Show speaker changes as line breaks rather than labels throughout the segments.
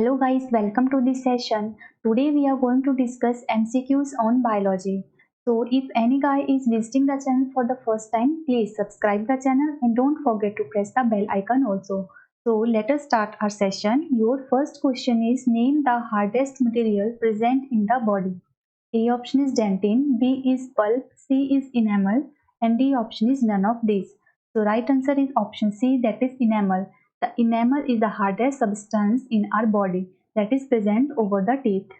Hello guys, welcome to this session. Today we are going to discuss MCQs on biology. So if any guy is visiting the channel for the first time, please subscribe the channel and don't forget to press the bell icon also. So let us start our session. Your first question is name the hardest material present in the body. A option is dentin, B is pulp, C is enamel and D option is none of these. So right answer is option C, that is enamel. The enamel is the hardest substance in our body that is present over the teeth.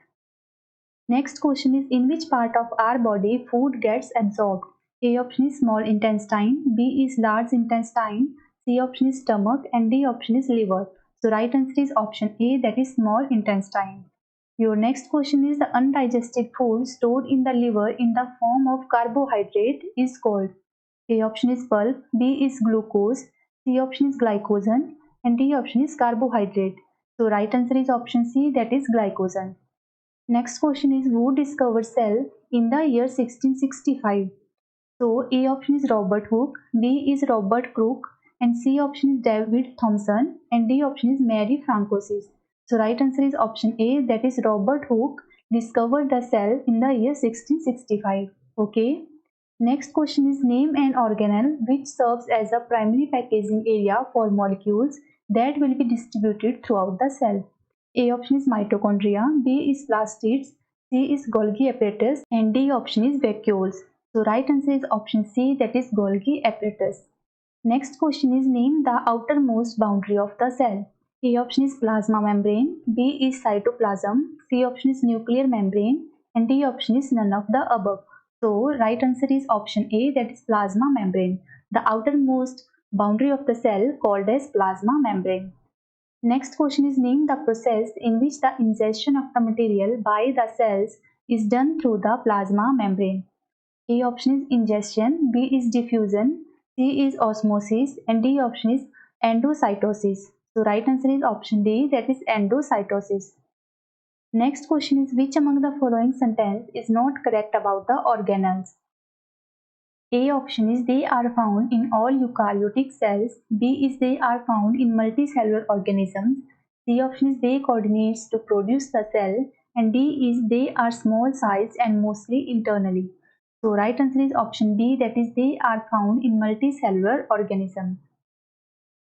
Next question is in which part of our body food gets absorbed? A option is small intestine, B is large intestine, C option is stomach and D option is liver. So right answer is option A, that is small intestine. Your next question is the undigested food stored in the liver in the form of carbohydrate is called. A option is pulp, B is glucose, C option is glycogen and D option is carbohydrate. So right answer is option C, that is glycogen. Next question is who discovered cell in the year 1665? So A option is Robert Hooke, B is Robert Crooke and C option is David Thomson and D option is Mary Francois. So right answer is option A, that is Robert Hooke discovered the cell in the year 1665. Okay. Next question is name an organelle which serves as a primary packaging area for molecules that will be distributed throughout the cell. A option is mitochondria, B is plastids, C is Golgi apparatus and D option is vacuoles. So right answer is option C, that is Golgi apparatus. Next question is name the outermost boundary of the cell. A option is plasma membrane, B is cytoplasm, C option is nuclear membrane and D option is none of the above. So right answer is option A, that is plasma membrane. The outermost boundary of the cell called as plasma membrane. Next question is name the process in which the ingestion of the material by the cells is done through the plasma membrane. A option is ingestion, B is diffusion, C is osmosis and D option is endocytosis. So right answer is option D, that is endocytosis. Next question is which among the following sentence is not correct about the organelles? A option is they are found in all eukaryotic cells, B is they are found in multicellular organisms, C option is they coordinates to produce the cell and D is they are small sized and mostly internally. So right answer is option B, that is they are found in multicellular organisms.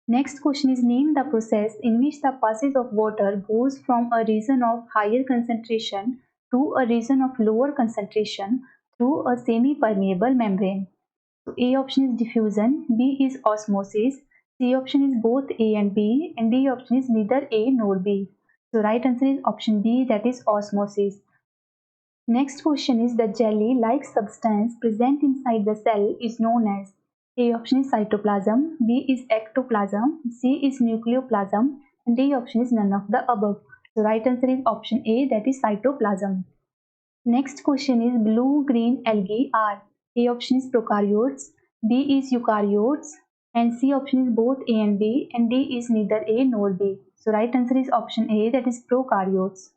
Next question is name the process in which the passage of water goes from a region of higher concentration to a region of lower concentration through a semi-permeable membrane. So A option is diffusion, B is osmosis, C option is both A and B and D option is neither A nor B. So right answer is option B, that is osmosis. Next question is the jelly-like substance present inside the cell is known as. A option is cytoplasm, B is ectoplasm, C is nucleoplasm and D option is none of the above. So right answer is option A, that is cytoplasm. Next question is blue-green algae are. A option is prokaryotes, B is eukaryotes and C option is both A and B and D is neither A nor B. So right answer is option A, that is prokaryotes.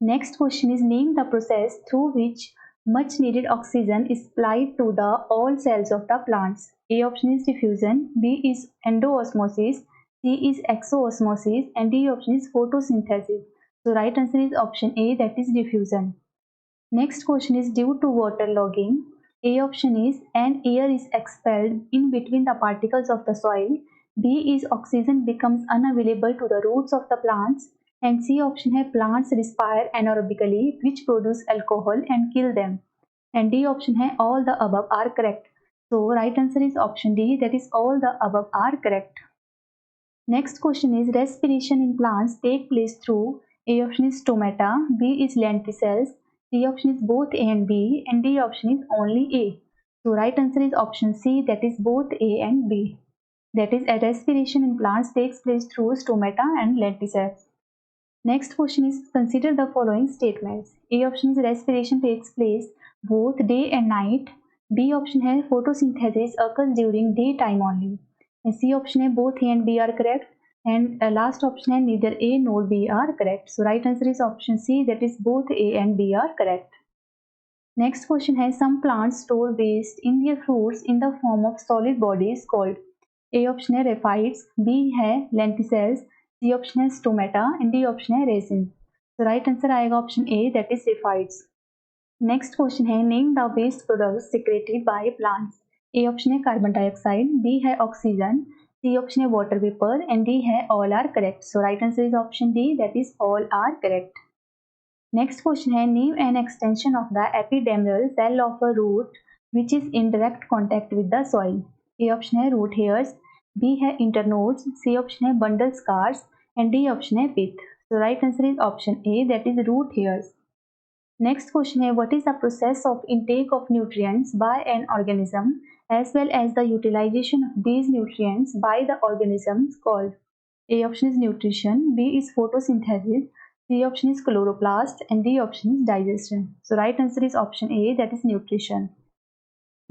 Next question is name the process through which much needed oxygen is supplied to the all cells of the plants. A option is diffusion, B is endoosmosis, C is exoosmosis and D option is photosynthesis. So right answer is option A, that is diffusion. Next question is due to waterlogging. A option is an air is expelled in between the particles of the soil. B is oxygen becomes unavailable to the roots of the plants and C option है plants respire anaerobically which produce alcohol and kill them and D option है all the above are correct. So right answer is option D, that is all the above are correct. Next question is respiration in plants take place through. A option is stomata, B is lenticels, C option is both A and B and D option is only A. So right answer is option C, that is both A and B. That is a respiration in plants takes place through stomata and lenticels. Next question is consider the following statements. A option is respiration takes place both day and night. B option है photosynthesis occurs during daytime only. And C option है both A and B are correct. And last option है neither A nor B are correct. So right answer is option C, that is both A and B are correct. Next question है some plants store waste in their fruits in the form of solid bodies called. A option है raphides, B है lenticels, C option है stomata and D option है resin. तो right answer आएगा option A that is raphides. Next question है name the waste products secreted by plants. A option है carbon dioxide, B है oxygen, C option है water vapour and D है all are correct. So right answer is option D that is all are correct. Next question है name an extension of the एपिडेमरल cell of a root which is in direct contact with the soil. A option है root hairs, B है internodes, C option है bundle scars and D option है pith. So right answer is option A that is root hairs. Next question है what is the process of intake of nutrients by an organism as well as the utilization of these nutrients by the organisms called? A option is nutrition, B is photosynthesis, C option is chloroplast and D option is digestion. So right answer is option A that is nutrition.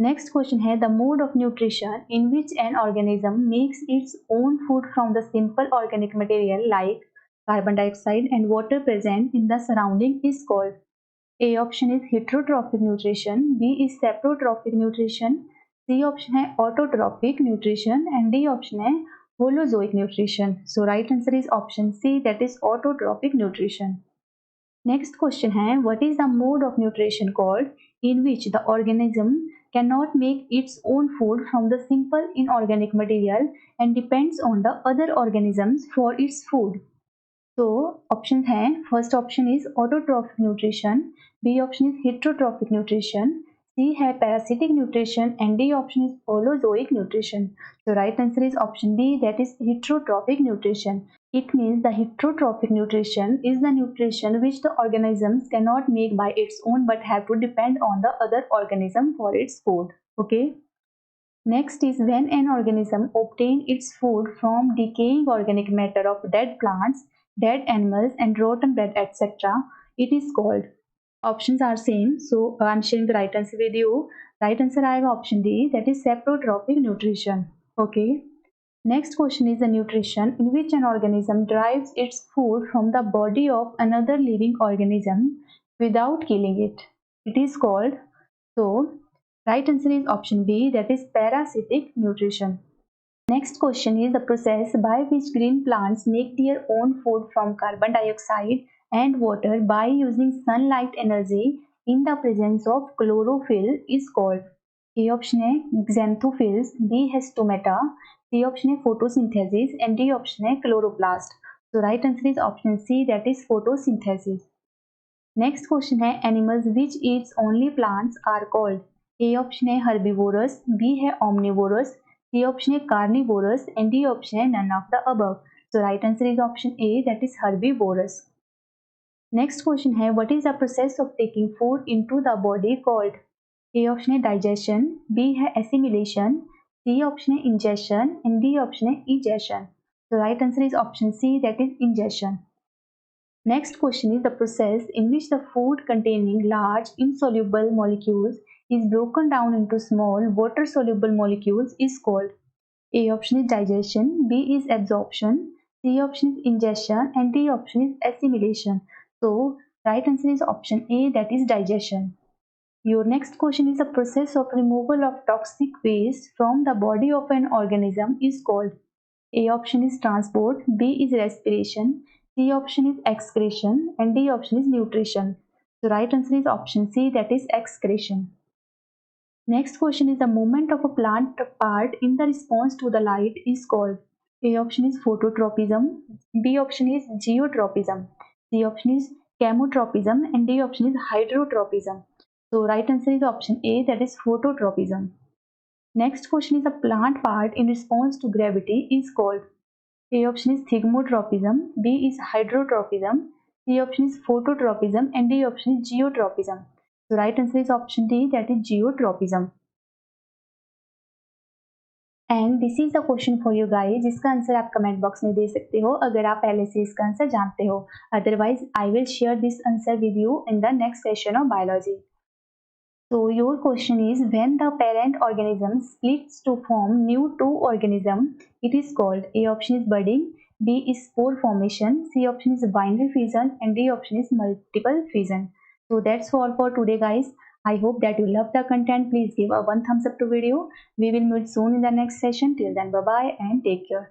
Next question है the mode of nutrition in which an organism makes its own food from the simple organic material like carbon dioxide and water present in the surrounding is called. A option is heterotrophic nutrition, B is saprotrophic nutrition, C option है autotrophic nutrition and D option है holozoic nutrition. So right answer is option C that is autotrophic nutrition. Next question है what is the mode of nutrition called in which the organism cannot make its own food from the simple inorganic material and depends on the other organisms for its food. तो option है first option is autotrophic nutrition, B option is heterotrophic nutrition, C है parasitic nutrition and D option is holozoic nutrition. तो right answer is option D that is heterotrophic nutrition. It means the heterotrophic nutrition is the nutrition which the organisms cannot make by its own but have to depend on the other organism for its food. Okay. Next is when an organism obtains its food from decaying organic matter of dead plants, dead animals and rotten bread etc. It is called. Options are same, so I'm sharing the right answer with you. Right answer आएगा option D that is saprotrophic nutrition. Okay. Next question is the nutrition in which an organism derives its food from the body of another living organism without killing it. It is called. So right answer is option B that is parasitic nutrition. Next question is the process by which green plants make their own food from carbon dioxide and water by using sunlight energy in the presence of chlorophyll is called. A option है xanthophylls, B है stomata, C option है photosynthesis and D option है chloroplast. So right answer is option C that is photosynthesis. Next question है animals which eats only plants are called. A option है herbivorous, B है omnivorous, C option है carnivorous and D option है none of the above. So right answer is option A that is herbivorous. Next question है what is the process of taking food into the body called. A option है digestion, B है assimilation, C option है ingestion and D option है egestion. So right answer is option C that is ingestion. Next question is the process in which the food containing large insoluble molecules is broken down into small water soluble molecules is called. A option is digestion, B is absorption, C option is ingestion and D option is assimilation. So right answer is option A that is digestion. Your next question is the process of removal of toxic waste from the body of an organism is called. A option is transport, B is respiration, C option is excretion and D option is nutrition. The right answer is option C that is excretion. Next question is the movement of a plant part in the response to the light is called. A option is phototropism, B option is geotropism, C option is chemotropism and D option is hydrotropism. So right answer is option A that is phototropism. Next question is a plant part in response to gravity is called. A option is thigmotropism, B is hydrotropism, C option is phototropism and D option is geotropism. So right answer is option D that is geotropism. And this is the question for you guys जिसका answer आप comment box में दे सकते हो अगर आप पहले से इसका आंसर जानते हो. Otherwise I will share this answer with you in the next session of biology. So your question is when the parent organism splits to form new two organism, it is called. A option is budding, B is spore formation, C option is binary fission and D option is multiple fission. So that's all for today guys. I hope that you love the content. Please give a one thumbs up to video. We will meet soon in the next session. Till then bye bye and take care.